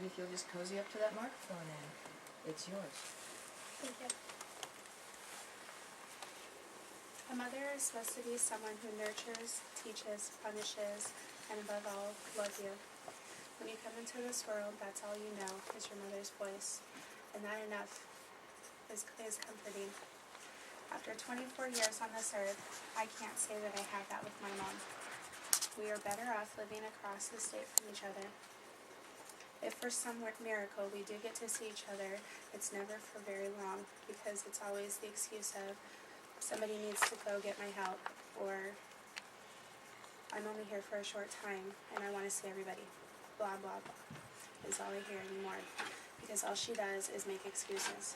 if you'll just cozy up to that microphone and it's yours. Thank you. A mother is supposed to be someone who nurtures, teaches, punishes, and above all, loves you. When you come into this world, that's all you know is your mother's voice, and that enough is comforting. After 24 years on this earth, I can't say that I have that with my mom. We are better off living across the state from each other. If for some miracle we do get to see each other, it's never for very long, because it's always the excuse of somebody needs to go get my help, or I'm only here for a short time and I want to see everybody. Blah, blah, blah is all I hear anymore, because all she does is make excuses.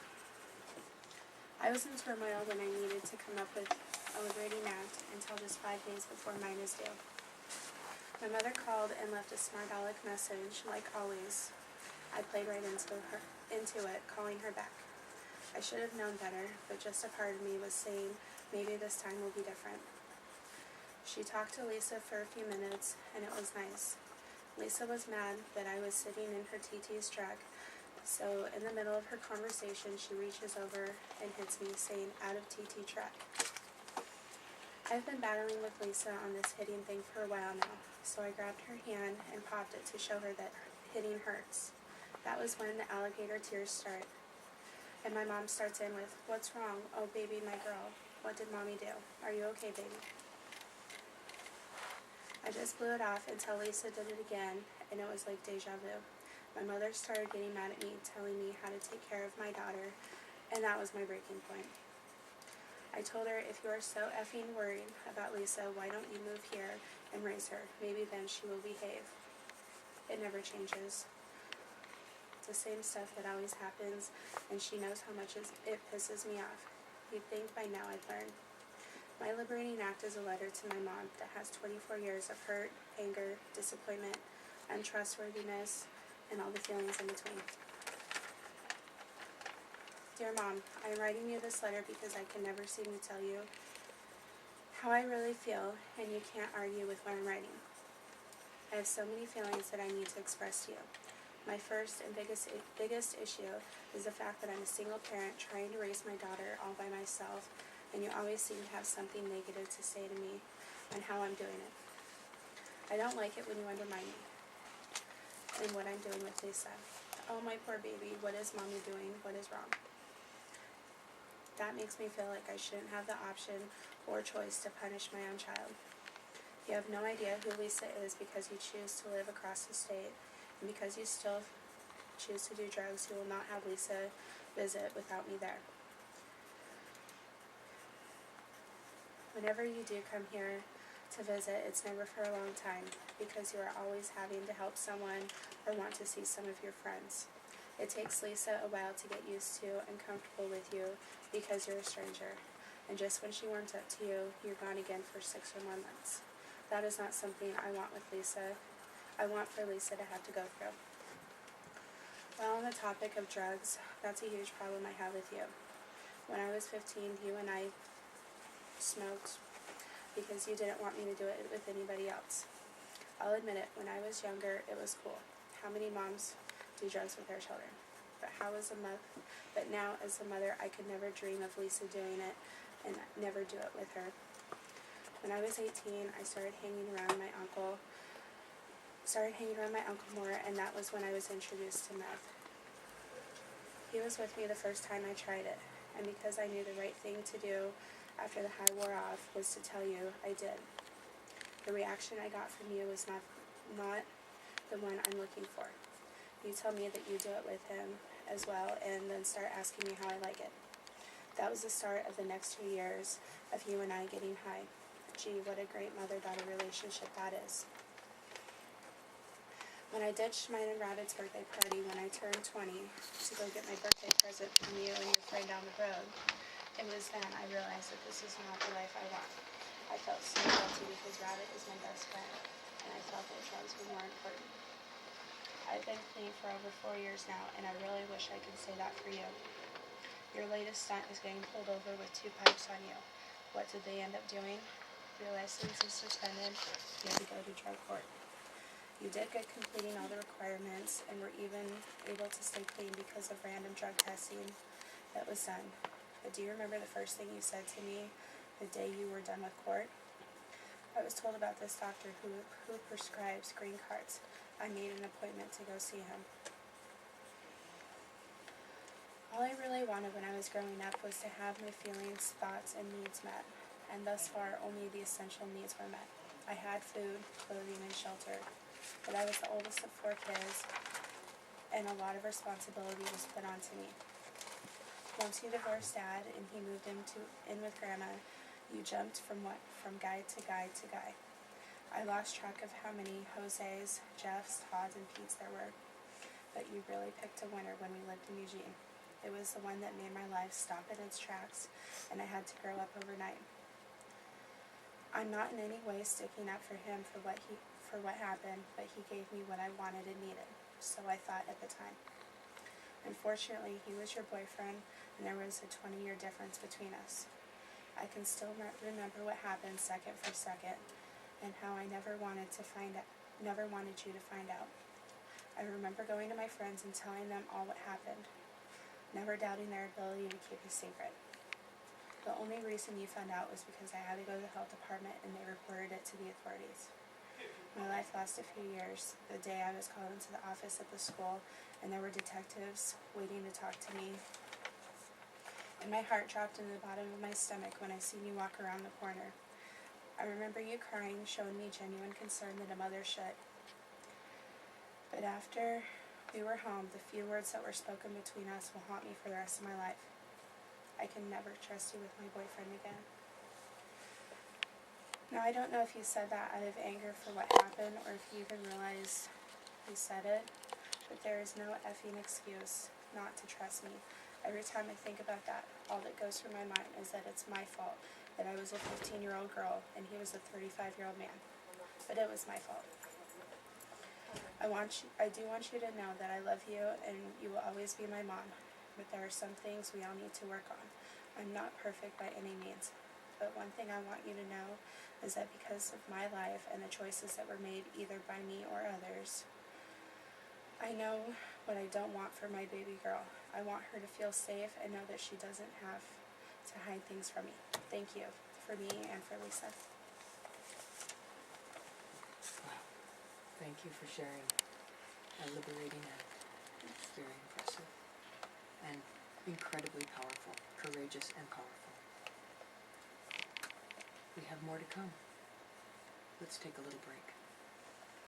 I was in turmoil when I needed to come up with a liberating act until just 5 days before mine is due. My mother called and left a smart aleck message, like always. I played right into it, calling her back. I should have known better, but just a part of me was saying, maybe this time will be different. She talked to Lisa for a few minutes, and it was nice. Lisa was mad that I was sitting in her TT's truck, so in the middle of her conversation, she reaches over and hits me, saying, out of TT truck. I've been battling with Lisa on this hitting thing for a while now, so I grabbed her hand and popped it to show her that hitting hurts. That was when the alligator tears start. And my mom starts in with, what's wrong? Oh, baby, my girl. What did mommy do? Are you okay, baby? I just blew it off until Lisa did it again, and it was like deja vu. My mother started getting mad at me, telling me how to take care of my daughter, and that was my breaking point. I told her, if you are so effing worried about Lisa, why don't you move here and raise her? Maybe then she will behave. It never changes. It's the same stuff that always happens, and she knows how much it pisses me off. You'd think by now I'd learn. My liberating act is a letter to my mom that has 24 years of hurt, anger, disappointment, untrustworthiness, and all the feelings in between. Dear Mom, I am writing you this letter because I can never seem to tell you how I really feel, and you can't argue with what I'm writing. I have so many feelings that I need to express to you. My first and biggest issue is the fact that I'm a single parent trying to raise my daughter all by myself, and you always seem to have something negative to say to me on how I'm doing it. I don't like it when you undermine me and what I'm doing with Lisa. Oh, my poor baby, what is mommy doing? What is wrong? That makes me feel like I shouldn't have the option or choice to punish my own child. You have no idea who Lisa is because you choose to live across the state, and because you still choose to do drugs, you will not have Lisa visit without me there. Whenever you do come here to visit, it's never for a long time, because you are always having to help someone or want to see some of your friends. It takes Lisa a while to get used to and comfortable with you because you're a stranger, and just when she warms up to you, you're gone again for 6 or more months. That is not something I want with Lisa. I want for Lisa to have to go through. Well, on the topic of drugs, that's a huge problem I have with you. When I was 15, you and I smoked because you didn't want me to do it with anybody else. I'll admit it, when I was younger, it was cool. How many moms do drugs with their children? But now as a mother, I could never dream of Lisa doing it and never do it with her. When I was 18, I started hanging around my uncle more, and that was when I was introduced to meth. He was with me the first time I tried it, and because I knew the right thing to do after the high wore off was to tell you, I did. The reaction I got from you was not the one I'm looking for. You tell me that you do it with him as well, and then start asking me how I like it. That was the start of the next 2 years of you and I getting high. Gee, what a great mother-daughter relationship that is. When I ditched mine and Rabbit's birthday party when I turned 20 to go get my birthday present from you and your friend down the road, it was then I realized that this is not the life I want. I felt so guilty because Rabbit is my best friend, and I felt that drugs were more important. I've been clean for over 4 years now, and I really wish I could say that for you. Your latest stunt is getting pulled over with 2 pipes on you. What did they end up doing? Your license is suspended. You have to go to drug court. You did good completing all the requirements and were even able to stay clean because of random drug testing that was done. But do you remember the first thing you said to me the day you were done with court? I was told about this doctor who prescribes green cards. I made an appointment to go see him. All I really wanted when I was growing up was to have my feelings, thoughts, and needs met, and thus far only the essential needs were met. I had food, clothing, and shelter, but I was the oldest of 4 kids, and a lot of responsibility was put onto me. Once you divorced Dad and he moved in with Grandma, you jumped from guy to guy to guy. I lost track of how many Jose's, Jeffs, Todds, and Pete's there were, but you really picked a winner when we lived in Eugene. It was the one that made my life stop in its tracks, and I had to grow up overnight. I'm not in any way sticking up for him for what happened, but he gave me what I wanted and needed, so I thought at the time. Unfortunately, he was your boyfriend, and there was a 20-year difference between us. I can still remember what happened second for second, and how I never wanted you to find out. I remember going to my friends and telling them all what happened, never doubting their ability to keep a secret. The only reason you found out was because I had to go to the health department and they reported it to the authorities. My life lasted a few years. The day I was called into the office at the school and there were detectives waiting to talk to me, and my heart dropped into the bottom of my stomach when I seen you walk around the corner. I remember you crying, showing me genuine concern that a mother should. But after we were home, the few words that were spoken between us will haunt me for the rest of my life. I can never trust you with my boyfriend again. Now, I don't know if you said that out of anger for what happened or if you even realized you said it, but there is no effing excuse not to trust me. Every time I think about that, all that goes through my mind is that it's my fault, that I was a 15-year-old girl and he was a 35-year-old man. But it was my fault. I do want you to know that I love you and you will always be my mom, but there are some things we all need to work on. I'm not perfect by any means, but one thing I want you to know is that because of my life and the choices that were made either by me or others, I know what I don't want for my baby girl. I want her to feel safe and know that she doesn't have to hide things from me. Thank you for me and for Lisa. Thank you for sharing a liberating act. It's very impressive and incredibly powerful, courageous and powerful. We have more to come. Let's take a little break.